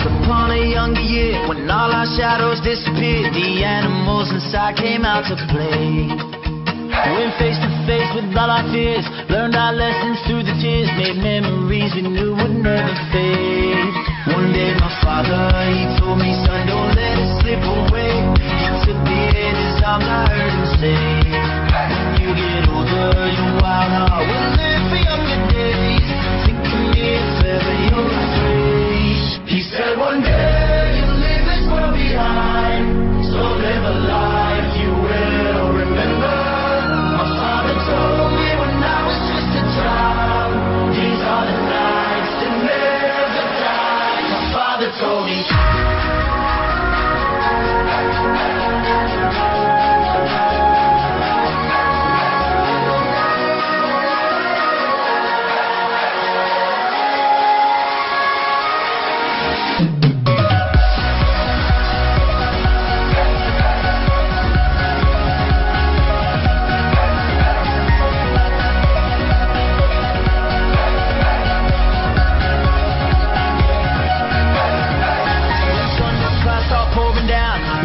upon a younger year, when all our shadows disappeared, the animals inside came out to play. Went face to face with all our fears, learned our lessons through the tears, made memories we knew would never fade. One day my father, he told me, son, don't let it slip away. He took me in his arms, I heard him say, when you get older, your wild heart will live for younger days. Think of me if ever you're afraid. He said one day you'll leave this world behind, so live a life you will remember. My father told me when I was just a child, these are the nights that never die. My father told me.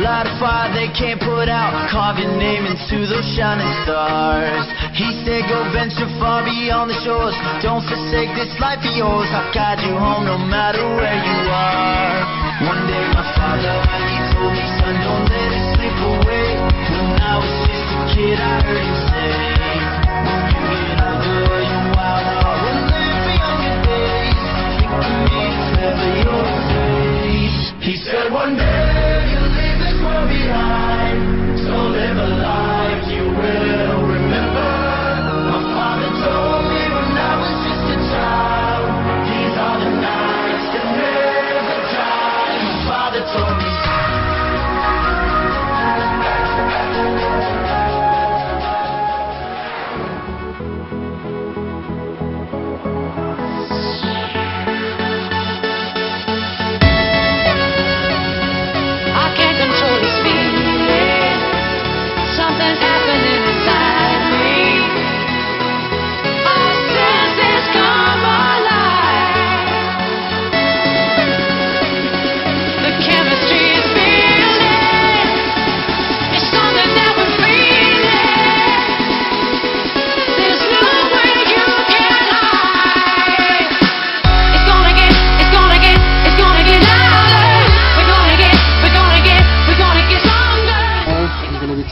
Light a fire they can't put out, carve your name into those shining stars. He said go venture far beyond the shores, don't forsake this life of yours. I'll guide you home no matter where you are. One day my father, he told me, son, don't let it slip away. When I was just a kid I heard him say, when you get older your wild heart will live for younger days. Think of me if ever you're afraid. He said one day behind, so live a life you will remember. My father told me when I was just a child, these are the nights that never die. My father told me.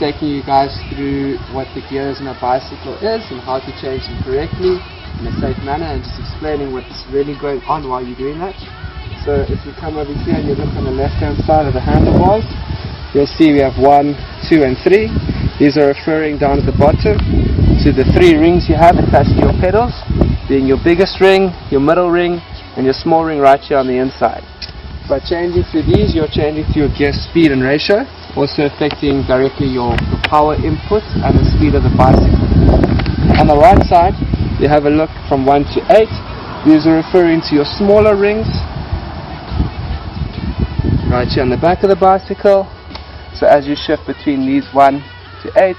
Taking you guys through what the gears in a bicycle is and how to change them correctly in a safe manner, and just explaining what's really going on while you're doing that. So if you come over here and you look on the left hand side of the handlebars, you'll see we have 1, 2 and 3. These are referring down at the bottom to the 3 rings you have attached to your pedals, being your biggest ring, your middle ring and your small ring right here on the inside. By changing through these, you're changing through your gear speed and ratio, also affecting directly your power input and the speed of the bicycle. On the right side, you have a look from 1 to 8. These are referring to your smaller rings, right here on the back of the bicycle. So as you shift between these 1 to 8,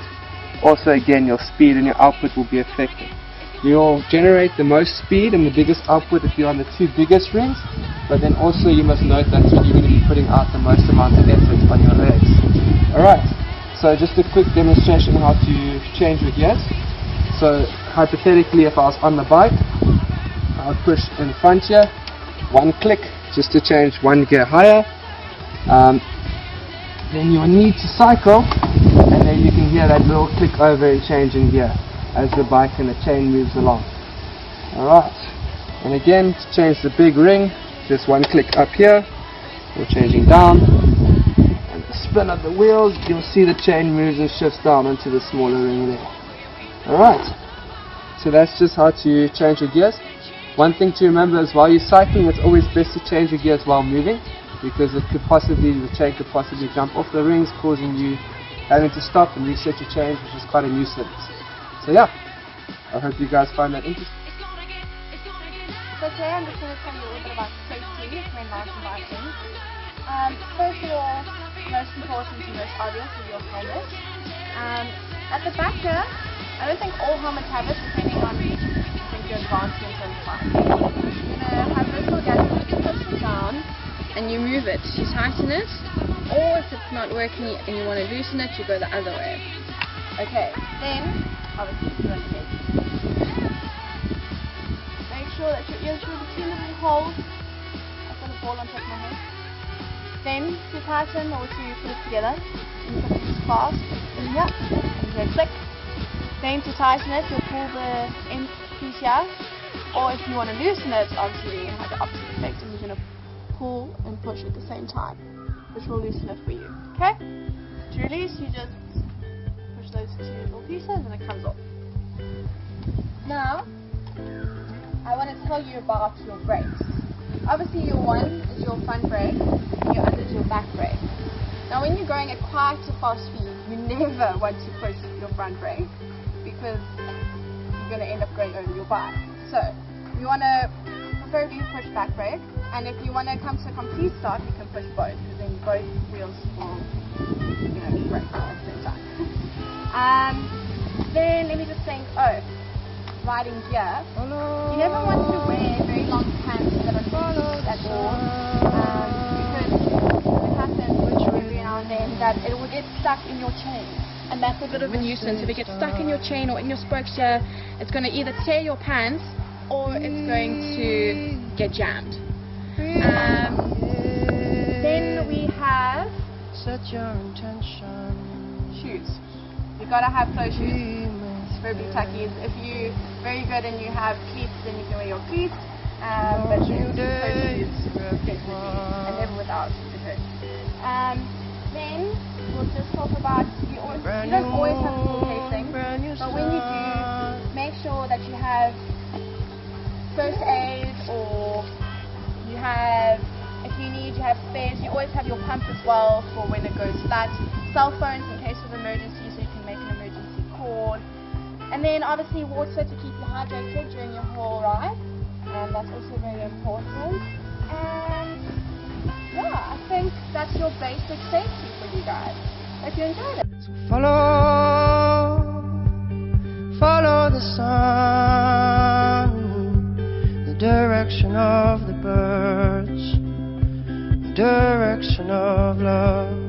also again your speed and your output will be affected. You'll generate the most speed and the biggest output if you're on the 2 biggest rings, but then also you must note that's when you're going to be putting out the most amount of effort on your legs. Alright, so just a quick demonstration how to change the gears. So hypothetically, if I was on the bike, I would push in front here, 1 click just to change 1 gear higher. Then you'll need to cycle, and then you can hear that little click over and change in gear as the bike and the chain moves along. Alright, and again to change the big ring, just 1 click up here, we're changing down, and the spin of the wheels, you'll see the chain moves and shifts down into the smaller ring there. Alright, so that's just how to change your gears. One thing to remember is while you're cycling, it's always best to change your gears while moving, because the chain could possibly jump off the rings, causing you having to stop and reset your change, which is quite a nuisance. So yeah, I hope you guys find that interesting. So today I'm just going to tell you a little bit about safety when mountain biking. First of all, most important and most obvious is your helmet. At the back here, I don't think all helmets have it, depending on your advancement and flight. You're going to have this little gadget that you push it down, and you move it, you tighten it, or if it's not working and you want to loosen it, you go the other way. Okay, then obviously you want to make sure that your ears are between the little holes. I've got a ball on top of my head. Then to tighten, or to put it together, you put this clasp in here, and you go click. Then to tighten it, you'll pull the end piece here, or if you want to loosen it, obviously you have the opposite effect, and you're going to pull and push at the same time, which will loosen it for you. Okay? To release, you just push those two little pieces, and it comes off. Now, I want to tell you about your brakes. Obviously, your one is your front brake, and your other is your back brake. Now, when you're going at quite a fast speed, you never want to push your front brake because you're going to end up going over your bike. So, you want to preferably push back brake, and if you want to come to a complete stop, you can push both, because then both wheels will, brake at the same time. Then let me just think. Riding gear, you never want to wear very long pants that are loose at all, because it happens every now and then that it will get stuck in your chain, and that's a bit of a nuisance. If it gets stuck in your chain or in your spokes here, it's going to either tear your pants or it's going to get jammed. Then we have shoes. You've got to have closed shoes. Preferably tuckies. If you're very good and you have cleats, then you can wear your cleats, but closed shoes definitely, and never without the hood. Then we'll just talk about, you don't always have full casing, but when you do, make sure that you have first aid, or you have, if you need, you have spares. You always have your pump as well for when it goes flat. Cell phones in case of emergency, so you can make an emergency call. And then obviously water to keep you hydrated during your whole ride, and that's also very important. And yeah, I think that's your basic safety for you guys. Hope you enjoyed it. So follow the sun, the direction of the birds, the direction of love.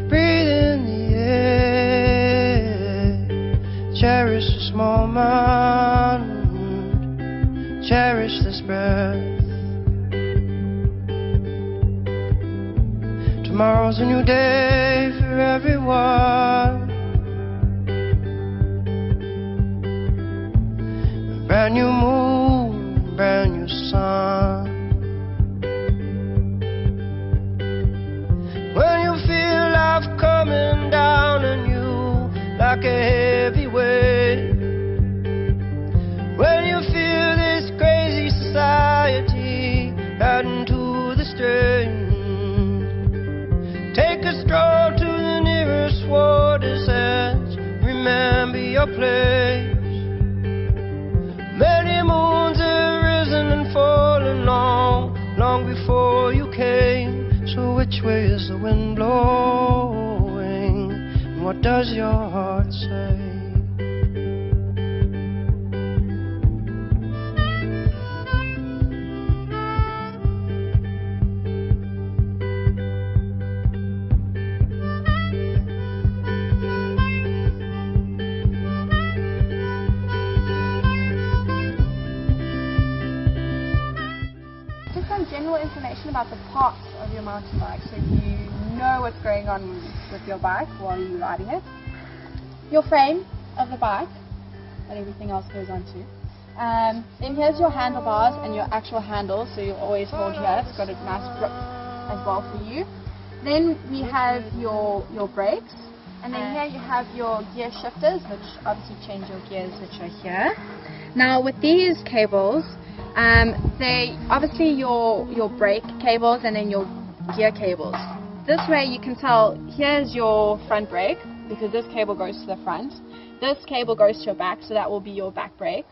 Breathe in the air, cherish this moment, cherish this breath. Tomorrow's a new day for everyone, a brand new moon, brand new sun. When you feel life coming down on you like a heavy weight, when you feel this crazy society adding to the strain, take a stroll to the nearest water's edge. Remember your place. Many moons have risen and fallen long before you came. So which way is the wind blowing? And what does your heart say? General information about the parts of your mountain bike, so you know what's going on with your bike while you're riding it. Your frame of the bike, that everything else goes on to. Then here's your handlebars and your actual handle, so you'll always hold here. It's got a nice grip as well for you. Then we have your brakes, and then here you have your gear shifters, which obviously change your gears, which are here. Now with these cables, they obviously your brake cables and then your gear cables. This way you can tell, here's your front brake, because this cable goes to the front. This cable goes to your back, so that will be your back brake.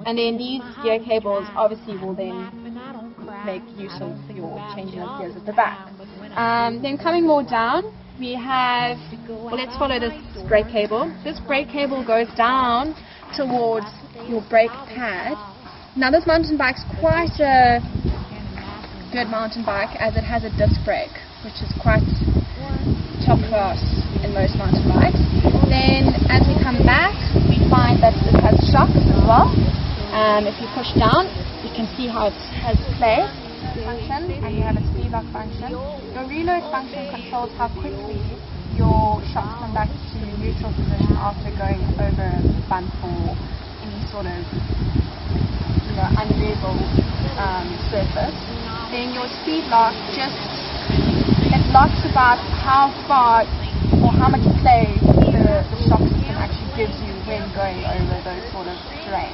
And then these gear cables obviously will then make use of your changing of gears at the back. Then coming more down, we have, well, let's follow this brake cable. This brake cable goes down towards your brake pad, Now this mountain bike's quite a good mountain bike as it has a disc brake, which is quite top class in most mountain bikes. Then as we come back, we find that it has shocks as well. If you push down, you can see how it has play function, and you have a speed lock function. Your reload function controls how quickly your shocks come back to neutral position after going over a bump or any sort of unlevel surface. Then your speed lock it locks about how far or how much play the shock system actually gives you when going over those sort of terrain.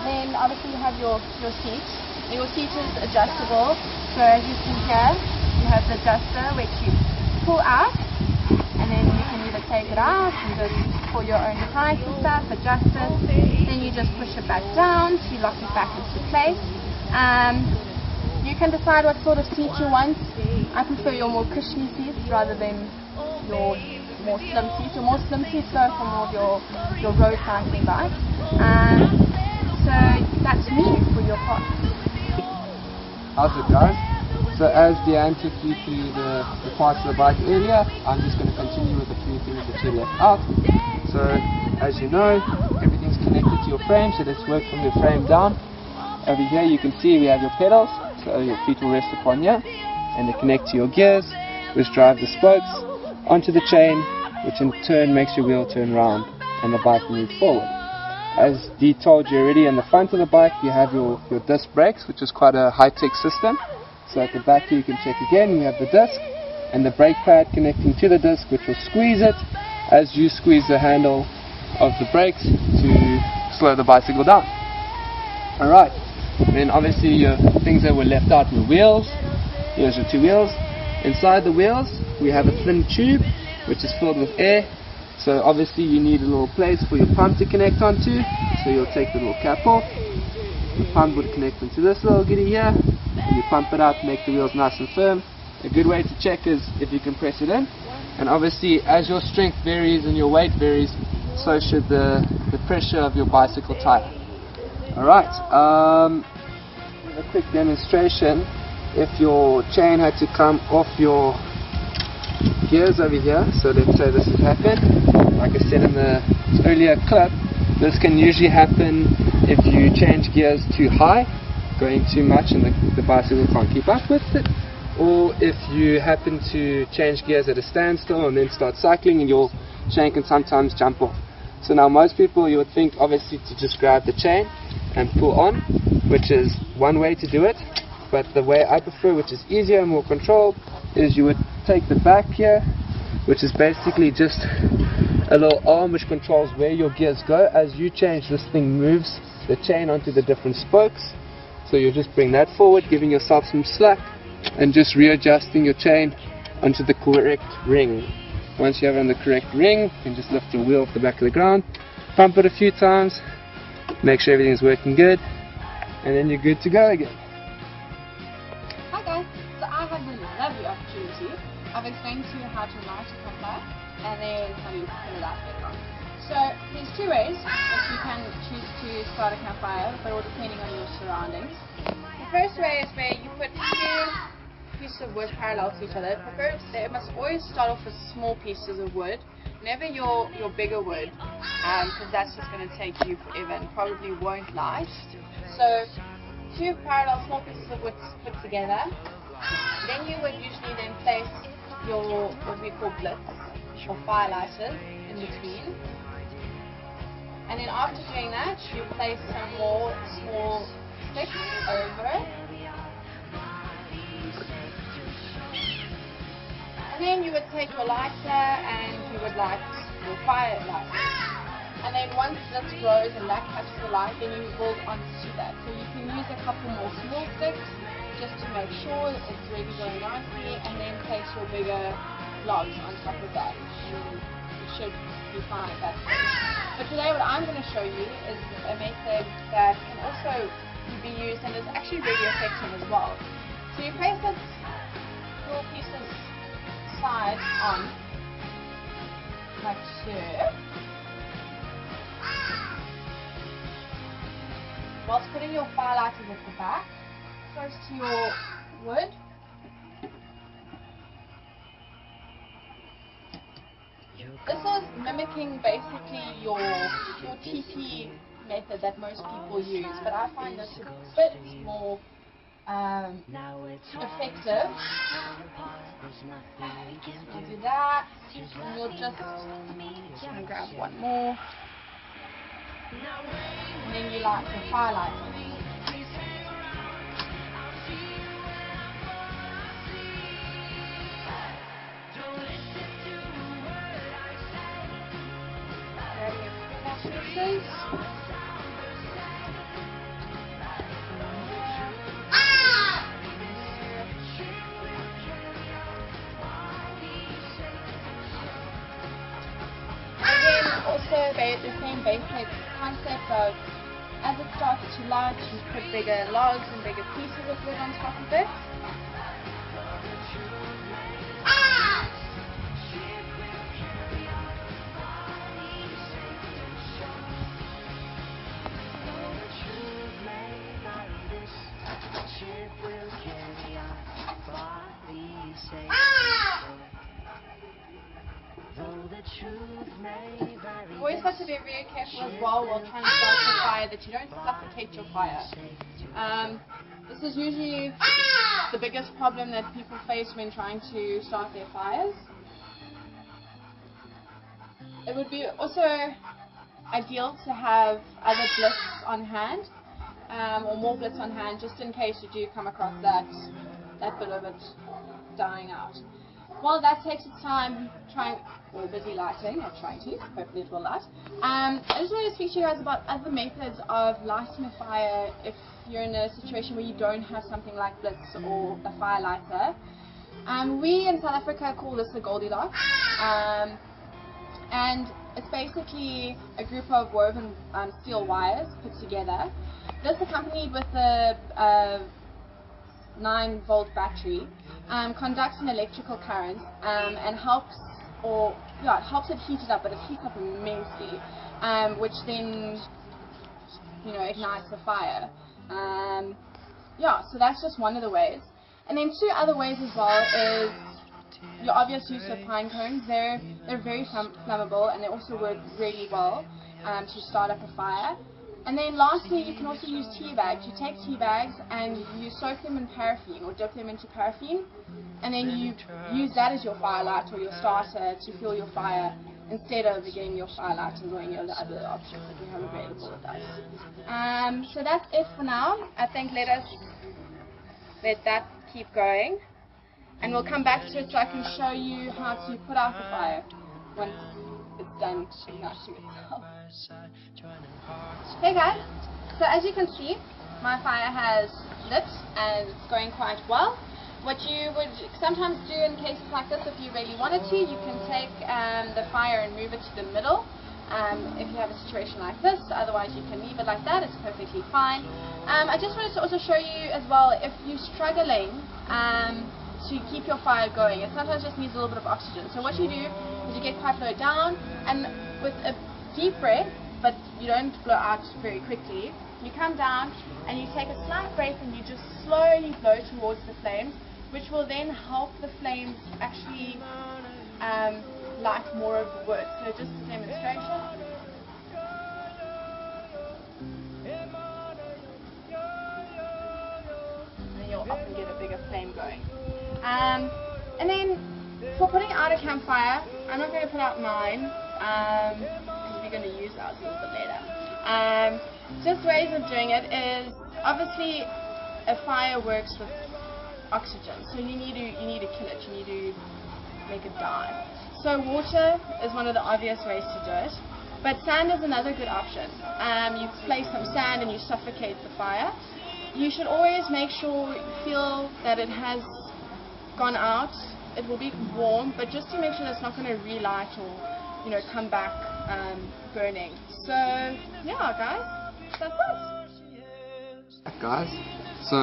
Then obviously you have your seat. Your seat is adjustable, so as you can hear, you have the adjuster which you pull out, and then you can either take it out and just pull your own height and stuff, adjust it, then you just push it back down to lock it back into place. You can decide what sort of seat you want. I prefer your more cushiony seats rather than your more slim seats. Your more slim seats go for more of your road cycling bike. So that's me for your part. How's it guys? So as Deanne took you through the parts of the bike earlier, I'm just going to continue with a few things that you left out. So as you know, everything's connected to your frame, so let's work from your frame down. Over here you can see we have your pedals, so your feet will rest upon here, and they connect to your gears, which drive the spokes onto the chain, which in turn makes your wheel turn round and the bike move forward. As Dee told you already, in the front of the bike you have your disc brakes, which is quite a high-tech system. So at the back here you can check again, you have the disc and the brake pad connecting to the disc, which will squeeze it as you squeeze the handle of the brakes to slow the bicycle down. Alright, then obviously your things that were left out were wheels. Here's your two wheels. Inside the wheels we have a thin tube which is filled with air. So obviously you need a little place for your pump to connect onto. So you'll take the little cap off. The pump would connect into this little giddy here. You pump it up, make the wheels nice and firm. A good way to check is if you can press it in. And obviously as your strength varies and your weight varies, so should the pressure of your bicycle tire. Alright, a quick demonstration. If your chain had to come off your gears over here, so let's say this has happened, like I said in the earlier clip, this can usually happen if you change gears too high, going too much and the bicycle can't keep up with it, or if you happen to change gears at a standstill and then start cycling and your chain can sometimes jump off. So now most people, you would think obviously to just grab the chain and pull on, which is one way to do it, but the way I prefer, which is easier and more controlled, is you would take the back here, which is basically just a little arm which controls where your gears go. As you change, this thing moves the chain onto the different spokes, so you just bring that forward, giving yourself some slack and just readjusting your chain onto the correct ring. Once you have it on the correct ring, you can just lift your wheel off the back of the ground, pump it a few times, make sure everything's working good, and then you're good to go again. Hi guys, so I have a lovely opportunity. I've explained to you how to light a coupler and then how you put it out later on. So there's two ways that you can choose to start a campfire, but all depending on your surroundings. The first way is where you put two pieces of wood parallel to each other. They must always start off with small pieces of wood, never your bigger wood, because that's just going to take you forever and probably won't light. So two parallel small pieces of wood put together. Then you would usually then place your what we call blitz or fire lighters in between. And then after doing that, you place some more small sticks over it. And then you would take your lighter and you would light your fire lighter. And then once this grows and that catches the light, then you build onto that. So you can use a couple more small sticks just to make sure that it's really going nicely, and then place your bigger logs on top of that. And you should be fine at that stage. But today what I'm going to show you is a method that can also be used and is actually really effective as well. So you place this little pieces side on like so. whilst putting your firelighters at the back, close to your wood. This is mimicking basically your TP method that most people use, but I find this a bit more effective. I'll do that, and you'll just grab one more, and then you light the firelighter. The same basic concept of, as it starts to light, you put bigger logs and bigger pieces of wood on top of it. You always have to be very careful as well while trying to start your fire that you don't suffocate your fire. This is usually the biggest problem that people face when trying to start their fires. It would be also ideal to have other blitz on hand, or more blitz on hand, just in case you do come across that bit of it dying out. While that takes its time, we're busy lighting, not trying to, hopefully it will light. I just wanted to speak to you guys about other methods of lighting a fire if you're in a situation where you don't have something like blitz or a fire lighter. We in South Africa call this the Goldilocks, and it's basically a group of woven steel wires put together. This accompanied with a 9-volt battery conducts an electrical current and helps it heat it up, but it heats up immensely, which then ignites the fire. So that's just one of the ways. And then two other ways as well is your obvious use of pine cones. They're very flammable, and they also work really well to start up a fire. And then lastly, you can also use tea bags. You take tea bags and you soak them in paraffin or dip them into paraffin, and then you use that as your firelight or your starter to fuel your fire instead of getting your firelighter or any of the other options that we have available with us. So that's it for now. I think let that keep going, and we'll come back to it so I can show you how to put out the fire once it's done igniting itself. Hey guys, so as you can see, my fire has lit and it's going quite well. What you would sometimes do in cases like this, if you really wanted to, you can take the fire and move it to the middle if you have a situation like this. Otherwise you can leave it like that, it's perfectly fine. I just wanted to also show you as well, if you're struggling to keep your fire going, it sometimes just needs a little bit of oxygen. So what you do is you get quite low down, and with a deep breath, but you don't blow out very quickly, you come down and you take a slight breath and you just slowly blow towards the flames, which will then help the flames actually light more of the wood. So just a demonstration. And you'll often get a bigger flame going. And then for putting out a campfire, I'm not going to put out mine, because we're going to use ours a little bit later. Just ways of doing it is, obviously a fire works with oxygen, so you need to kill it, you need to make it die. So water is one of the obvious ways to do it, but sand is another good option. You place some sand and you suffocate the fire. You should always make sure you feel that it has gone out. It will be warm, but just to make sure that it's not going to relight or come back burning. So yeah guys, that's it. Guys, so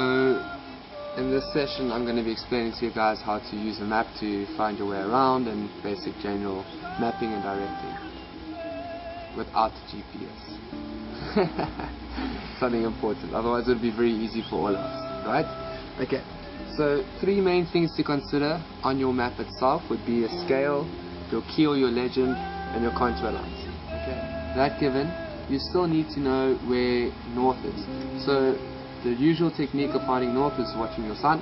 in this session I'm going to be explaining to you guys how to use a map to find your way around and basic general mapping and directing. without GPS. Something important, otherwise it would be very easy for all of us, right? Okay, so 3 main things to consider on your map itself would be a scale, your key or your legend, and your contour lines. Okay, that given, you still need to know where north is. So the usual technique of finding north is watching your sun.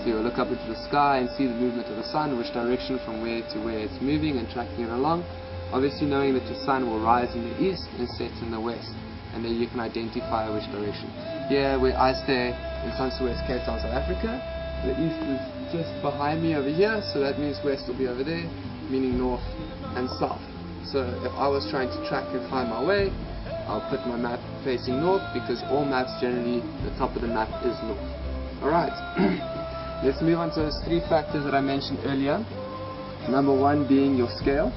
So you'll look up into the sky and see the movement of the sun, which direction from where to where it's moving, and tracking it along. Obviously knowing that your sun will rise in the east and set in the west, and then you can identify which direction. Here where I stay in West Cape Town, South Africa, the east is just behind me over here, so that means west will be over there, meaning north and south. So if I was trying to track and find my way, I'll put my map facing north, because all maps generally, the top of the map is north. Alright, let's move on to those 3 factors that I mentioned earlier. Number 1 being your scale.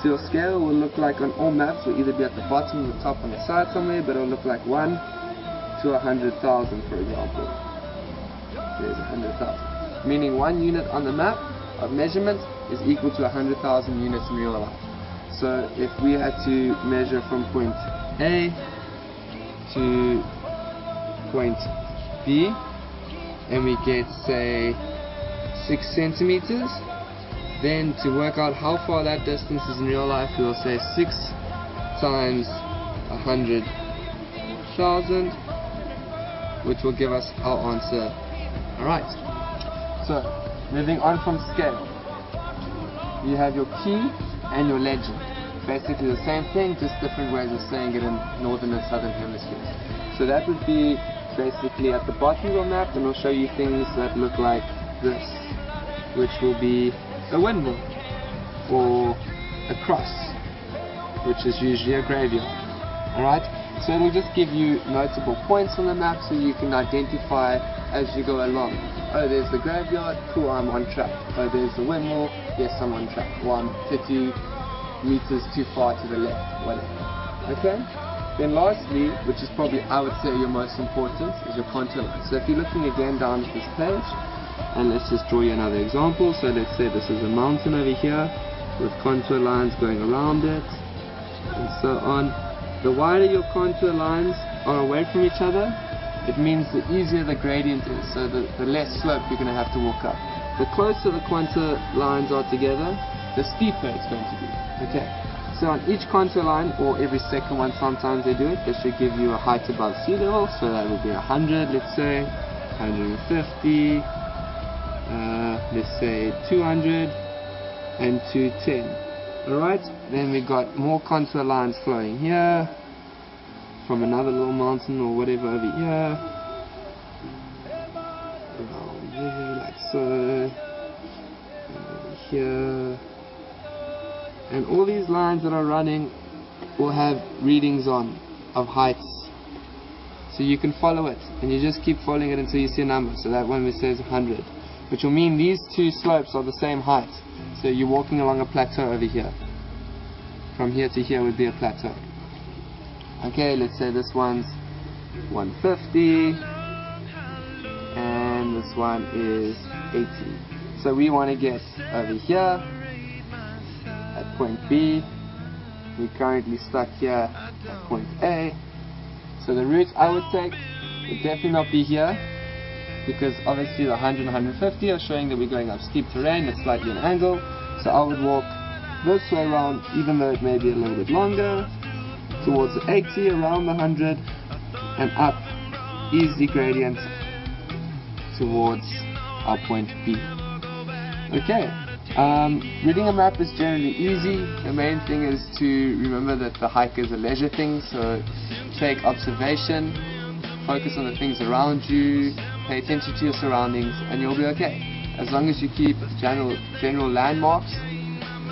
So your scale will look like on all maps, will either be at the bottom or the top on the side somewhere, but it'll look like 1 to 100,000, for example. There's 100,000. Meaning 1 unit on the map of measurement is equal to 100,000 units in real life. So if we had to measure from point A to point B, and we get, say, 6 centimeters, then to work out how far that distance is in real life, we will say 6 times 100,000, which will give us our answer. Alright, so moving on from scale, you have your key and your legend. Basically the same thing, just different ways of saying it in northern and southern hemispheres. So that would be basically at the bottom of your map, and we'll show you things that look like this, which will be a windmill or a cross, which is usually a graveyard. Alright, so it'll just give you notable points on the map so you can identify as you go along. Oh, there's the graveyard, cool, I'm on track. Oh, there's the windmill, yes, I'm on track. Or I'm 50 meters too far to the left, whatever. Okay? Then lastly, which is probably, I would say, your most important, is your contour line. So if you're looking again down at this page, and let's just draw you another example. So let's say this is a mountain over here with contour lines going around it, and so on. The wider your contour lines are away from each other, it means the easier the gradient is, so the less slope you're going to have to walk up. The closer the contour lines are together, the steeper it's going to be. Okay, so on each contour line, or every second one sometimes they do it, they should give you a height above sea level, so that would be 100, let's say, 150, let's say 200, and 210. Alright, then we got more contour lines flowing here, from another little mountain or whatever over here, around there, like so, and over here. And all these lines that are running will have readings on of heights, so you can follow it, and you just keep following it until you see a number. So that one says 100, which will mean these 2 slopes are the same height, so you're walking along a plateau over here. From here to here would be a plateau. Okay, let's say this one's 150 and this one is 80. So we want to get over here at point B. We're currently stuck here at point A. So the route I would take would definitely not be here, because obviously the 100 and 150 are showing that we're going up steep terrain at slightly an angle. So I would walk this way around, even though it may be a little bit longer, towards the 80, around the 100, and up, easy gradient towards our point B. Okay, reading a map is generally easy. The main thing is to remember that the hike is a leisure thing, so take observation, focus on the things around you, pay attention to your surroundings, and you'll be okay. As long as you keep general landmarks,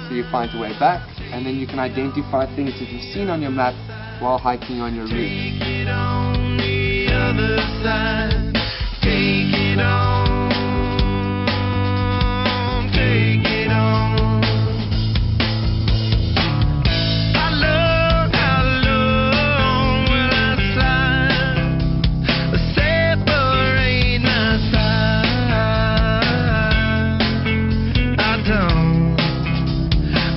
so you find your way back, and then you can identify things that you've seen on your map while hiking on your route. Take it on the other side. Take it on. Take it on. How long will I slide? Separate my side.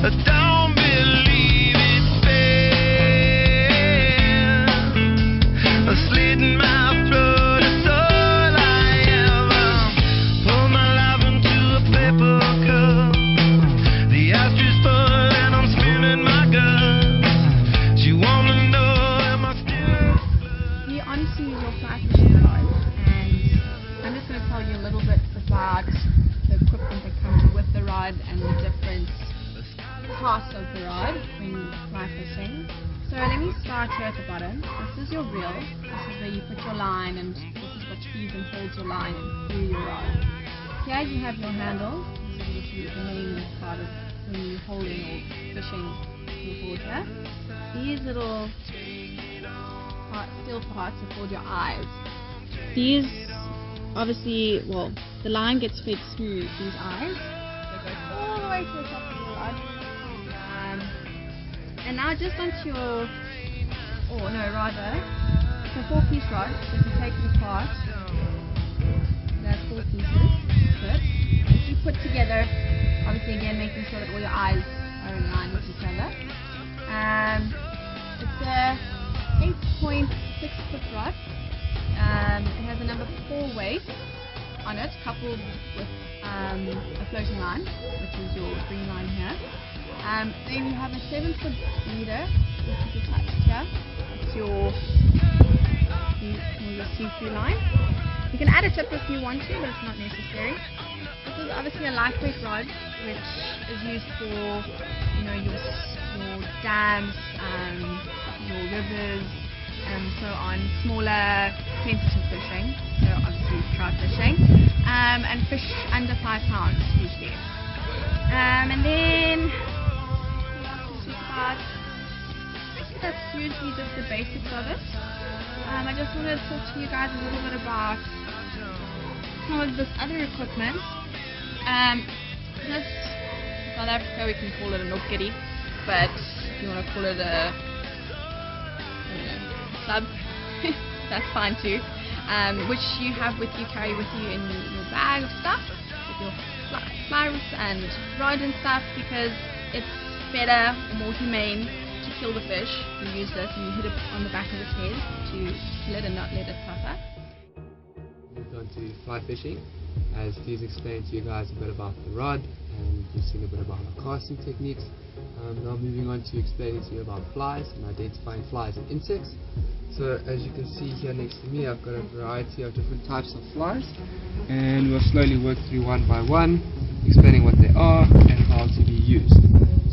I don't believe it's fair. part here at the bottom. This is your reel. This is where you put your line, and this is what feeds and holds your line through your rod. Here you have your handle. This is the main part of when you're holding or fishing your board here. These little steel parts are called your eyes. These obviously, well, the line gets fed through these eyes. So it goes all the way to the top of your rod. And now just onto your, it's a 4-piece rod. So if you take it apart, there's 4 pieces. Good. Which you put together, obviously again making sure that all your eyes are in line with each other. It's a 8.6-foot rod. It has a number 4 weight on it, coupled with a floating line, which is your green line here. Then you have a 7-foot leader, which is attached here. It's your see-through line. You can add a tip if you want to, but it's not necessary. This is obviously a lightweight rod, which is used for your dams, your rivers, and so on, smaller, sensitive fishing, so obviously trout fishing, and fish under 5 pounds usually. And then that's usually just the basics of it. I just wanted to talk to you guys a little bit about some of this other equipment. This, in South Africa we can call it a nokkerie, but if you want to call it a club, that's fine too. Which you have with you, carry with you in your bag of stuff, with your fly rods and rod and stuff, because it's better or more humane to kill the fish. You use this and you hit it on the back of its head to kill it and not let it suffer. Moved on to fly fishing, as Steve's explained to you guys a bit about the rod, and you've seen a bit about our casting techniques. Now moving on to explaining to you about flies and identifying flies and insects. So as you can see here next to me, I've got a variety of different types of flies, and we'll slowly work through one by one, explaining what they are and how to be used.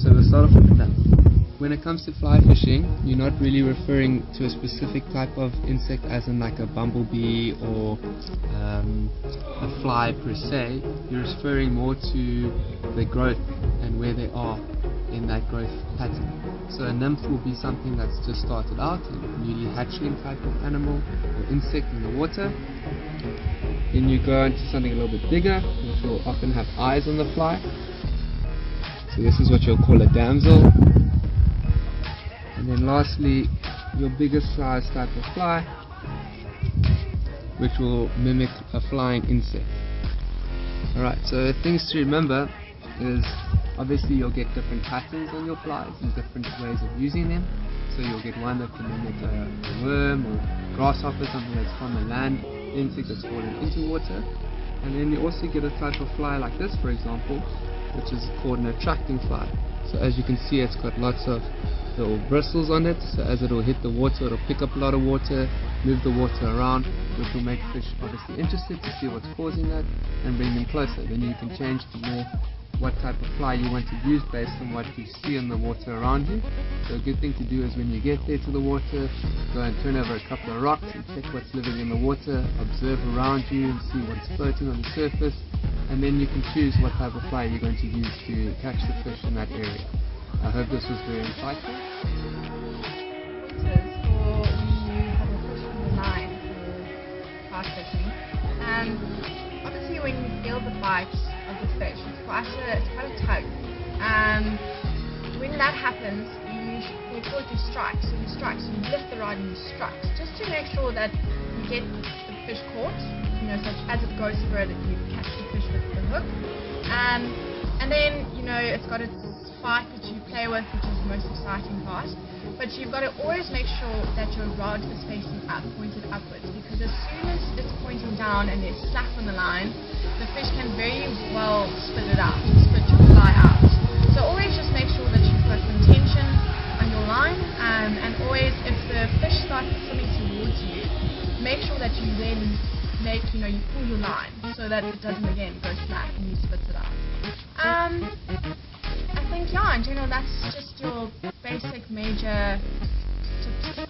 So we'll start off with the nymph. When it comes to fly fishing, you're not really referring to a specific type of insect, as in like a bumblebee or a fly per se. You're referring more to the growth and where they are in that growth pattern. So a nymph will be something that's just started out, a newly hatchling type of animal or insect in the water. Then you go into something a little bit bigger, which will often have eyes on the fly. So this is what you'll call a damsel. And then lastly, your biggest size type of fly, which will mimic a flying insect. Alright, so things to remember is, obviously you'll get different patterns on your flies and different ways of using them. So you'll get one that can mimic a worm or grasshopper, something that's from a land insect that's fallen into water. And then you also get a type of fly like this, for example, which is called an attracting fly. So as you can see, it's got lots of little bristles on it, so as it will hit the water, it will pick up a lot of water, move the water around, which will make fish obviously interested to see what's causing that and bring them closer. Then you can change to more what type of fly you want to use based on what you see in the water around you. So a good thing to do is when you get there to the water, go and turn over a couple of rocks and check what's living in the water, observe around you and see what's floating on the surface, and then you can choose what type of fly you're going to use to catch the fish in that area. I hope this was very insightful. Pointers for when you have a fish from the line for fast fishing. Obviously when you feel the bite of the fish, it's quite a tug. When that happens, we call it your strike. So you strike, so you lift the rod and you strike, just to make sure that you get the fish caught. So as it goes through it, you catch the fish with the hook. And then, it's got its fight that you play with, which is the most exciting part. But you've got to always make sure that your rod is facing up, pointed upwards, because as soon as it's pointing down and there's slack on the line, the fish can very well spit your fly out. So always just make sure that you've got some tension on your line, and always, if the fish starts swimming towards you, make sure that you then you pull your line so that it doesn't again go slack and you spit it out. I think, in general, that's just your basic major tips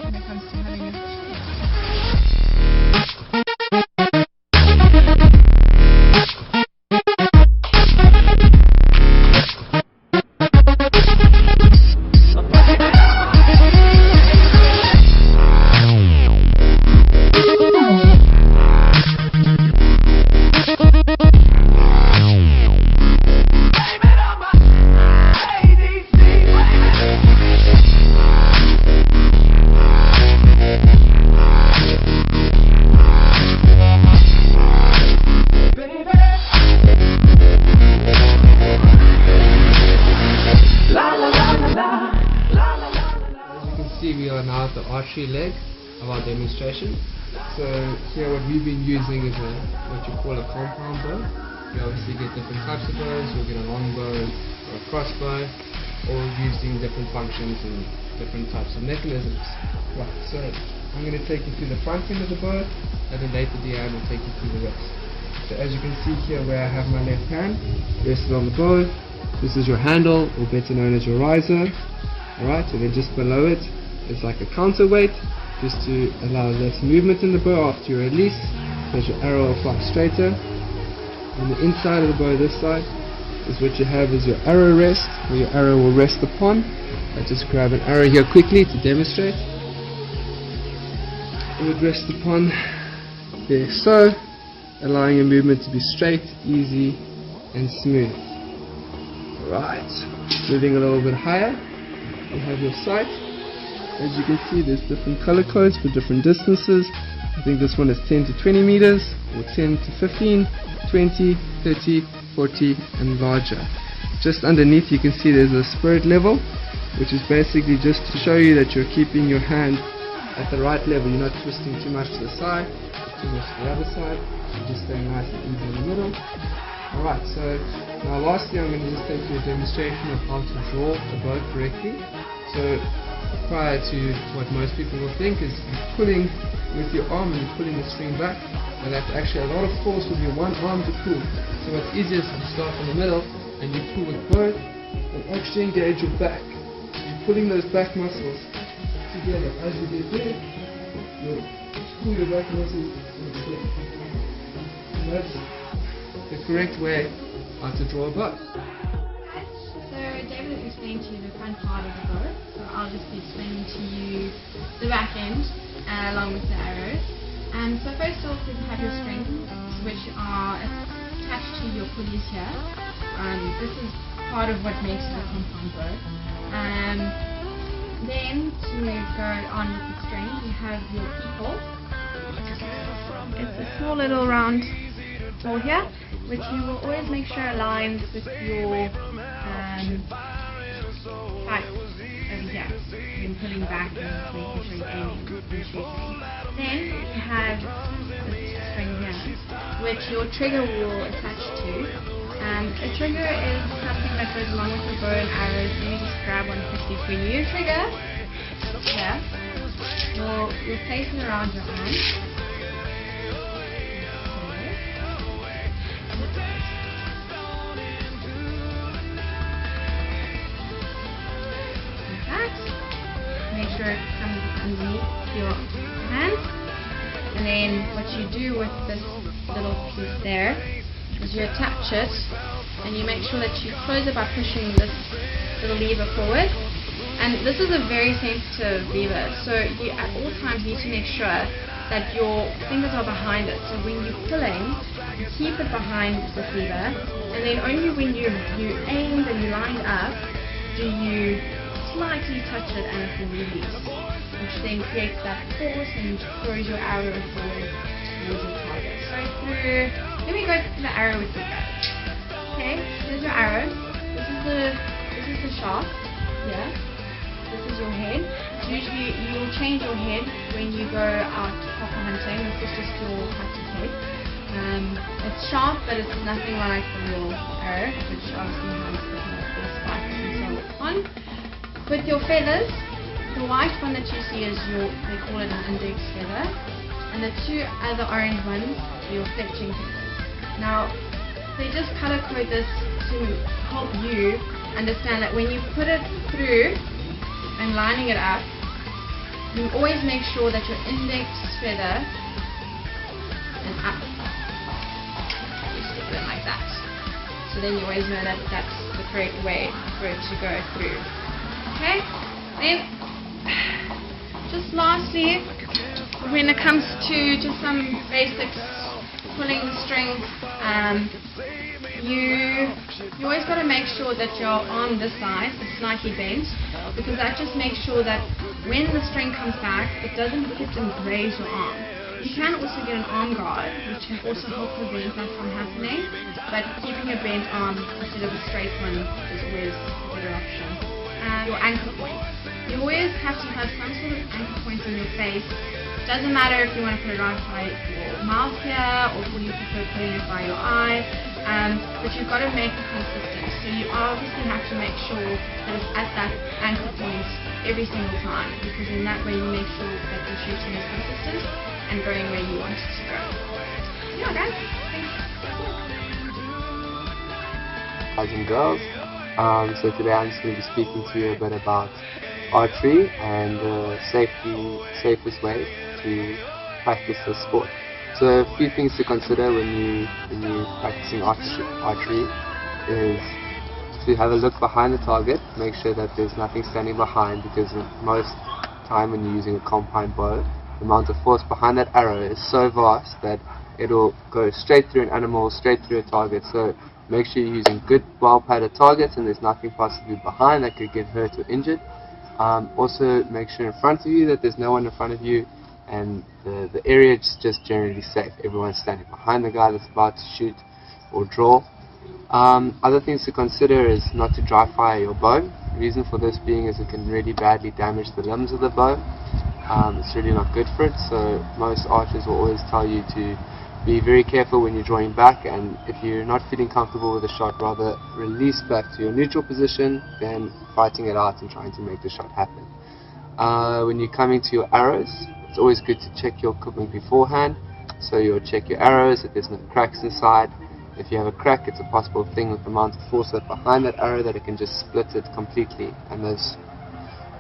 see we are now at the archery leg of our demonstration. So here what we've been using is what you call a compound bow. You obviously get different types of bows. You'll get a long bow or a crossbow, all using different functions and different types of mechanisms. Right, so I'm going to take you through the front end of the bow, and then later Deanne will take you through the rest. So as you can see here where I have my left hand rested on the bow, this is your handle, or better known as your riser. Alright, and then just below it is like a counterweight, just to allow less movement in the bow after you release, so your arrow will fly straighter. On the inside of the bow, this side, is what you have is your arrow rest, where your arrow will rest upon. I just grab an arrow here quickly to demonstrate. It would rest upon there, so allowing your movement to be straight, easy and smooth. Right, moving a little bit higher, you have your sight. As you can see, there's different color codes for different distances. I think this one is 10 to 20 meters, or 10 to 15, 20, 30, 40 and larger. Just underneath you can see there's a spirit level, which is basically just to show you that you're keeping your hand at the right level. You're not twisting too much to the side, too much to the other side. You're just staying nice and easy in the middle. Alright, so now lastly I'm going to just take you a demonstration of how to draw the bow correctly. So prior to what most people will think is pulling with your arm and you're pulling the string back, and that's actually a lot of force with your one arm to pull. So what's easiest is to start from the middle and you pull with both and actually engage your back. You're pulling those back muscles together. As you get there, you'll pull your back muscles together. And that's the correct way to draw a bow. So David has explained to you the front part of the bow, so I'll just be explaining to you the back end along with the arrows. So first off, you have your strings, which are attached to your pulleys here. This is part of what makes it a compound bow. Then to go on with the string, you have your people. It's a small little round ball here, which you will always make sure aligns with your pipe over here. You're pulling back and making sure you're aiming and shooting. Then you have this string here, which your trigger will attach to. A trigger is something that goes along with the bow and arrows. Let me just grab one quickly for you. Trigger here. You'll place it around your arm. Make sure it comes underneath your hand, and then what you do with this little piece there is you attach it and you make sure that you close it by pushing this little lever forward. And this is a very sensitive lever, so you at all times need to make sure that your fingers are behind it. So when you're pulling, you keep it behind this lever, and then only when you aimed and you lined up do you slightly touch it and it will release, which then creates that force and throws your arrow forward towards your target. So let me go to the arrow with you guys. Okay, here's your arrow. This is the shaft. Yeah. This is your head. Usually you'll change your head when you go out copper hunting. This is just your hunting head. It's sharp, but it's nothing like the real arrow, which obviously has the spikes and so on. With your feathers, the white one that you see is they call it an index feather, and the two other orange ones are your fletching feathers. Now, they just color code this to help you understand that when you put it through and lining it up, you always make sure that your index feather is up. You stick it in like that. So then you always know that that's the correct way for it to go through. Okay, then just lastly, when it comes to just some basics, pulling the string, you always got to make sure that your arm this side is slightly bent, because that just makes sure that when the string comes back, it doesn't hit and graze your arm. You can also get an arm guard, which can also help prevent that from happening, but keeping a bent arm instead of a straight one is always a better option. your anchor point. You always have to have some sort of anchor point on your face. Doesn't matter if you want to put it right by your mouth here or if you prefer putting it by your eye, but you've got to make it consistent. So you obviously have to make sure that it's at that anchor point every single time, because in that way you make sure that your shooting is consistent and going where you want it to go. Yeah, guys. Guys and girls, so today I'm just going to be speaking to you a bit about archery and the safest way to practice this sport. So a few things to consider when you're practicing archery is to have a look behind the target, make sure that there's nothing standing behind, because most time when you're using a compound bow, the amount of force behind that arrow is so vast that it'll go straight through an animal, straight through a target. So make sure you're using good, well-padded targets and there's nothing possibly behind that could get hurt or injured. Also make sure in front of you that there's no one in front of you, and the area is just generally safe. Everyone's standing behind the guy that's about to shoot or draw. Other things to consider is not to dry fire your bow. The reason for this being is it can really badly damage the limbs of the bow. It's really not good for it, so most archers will always tell you to be very careful when you're drawing back, and if you're not feeling comfortable with the shot, rather release back to your neutral position than fighting it out and trying to make the shot happen. When you're coming to your arrows, it's always good to check your equipment beforehand. So you'll check your arrows if there's no cracks inside. If you have a crack, it's a possible thing with the amount of force that's behind that arrow that it can just split it completely, and those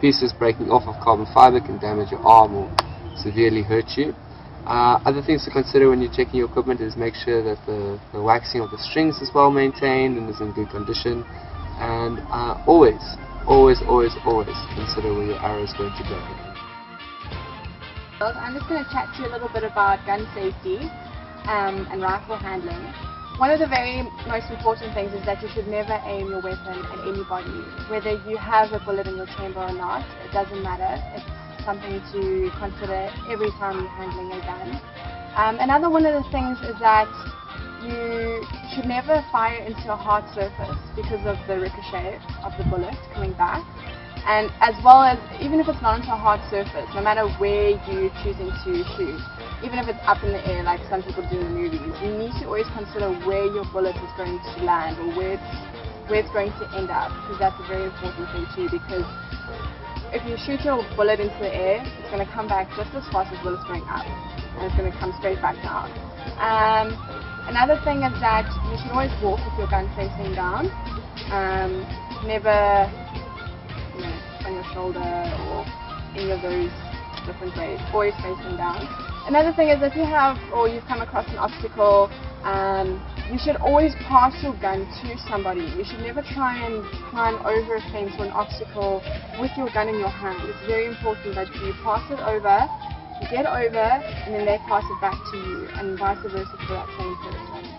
pieces breaking off of carbon fiber can damage your arm or severely hurt you. Other things to consider when you're checking your equipment is make sure that the waxing of the strings is well maintained and is in good condition, and always consider where your arrow is going to go. I'm just going to chat to you a little bit about gun safety and rifle handling. One of the very most important things is that you should never aim your weapon at anybody. Whether you have a bullet in your chamber or not, it doesn't matter. It's something to consider every time you're handling a gun. Another one of the things is that you should never fire into a hard surface because of the ricochet of the bullet coming back. And as well as, even if it's not into a hard surface, no matter where you're choosing to shoot, even if it's up in the air like some people do in the movies, you need to always consider where your bullet is going to land or where it's going to end up, because that's a very important thing too, because if you shoot your bullet into the air, it's going to come back just as fast as well as going up, and it's going to come straight back down. Another thing is that you should always walk with your gun facing down. Never on your shoulder or any of those different ways, always facing down. Another thing is if you have or you've come across an obstacle, you should always pass your gun to somebody. You should never try and climb over a fence or an obstacle with your gun in your hand. It's very important that you pass it over, you get over, and then they pass it back to you, and vice versa for that same person.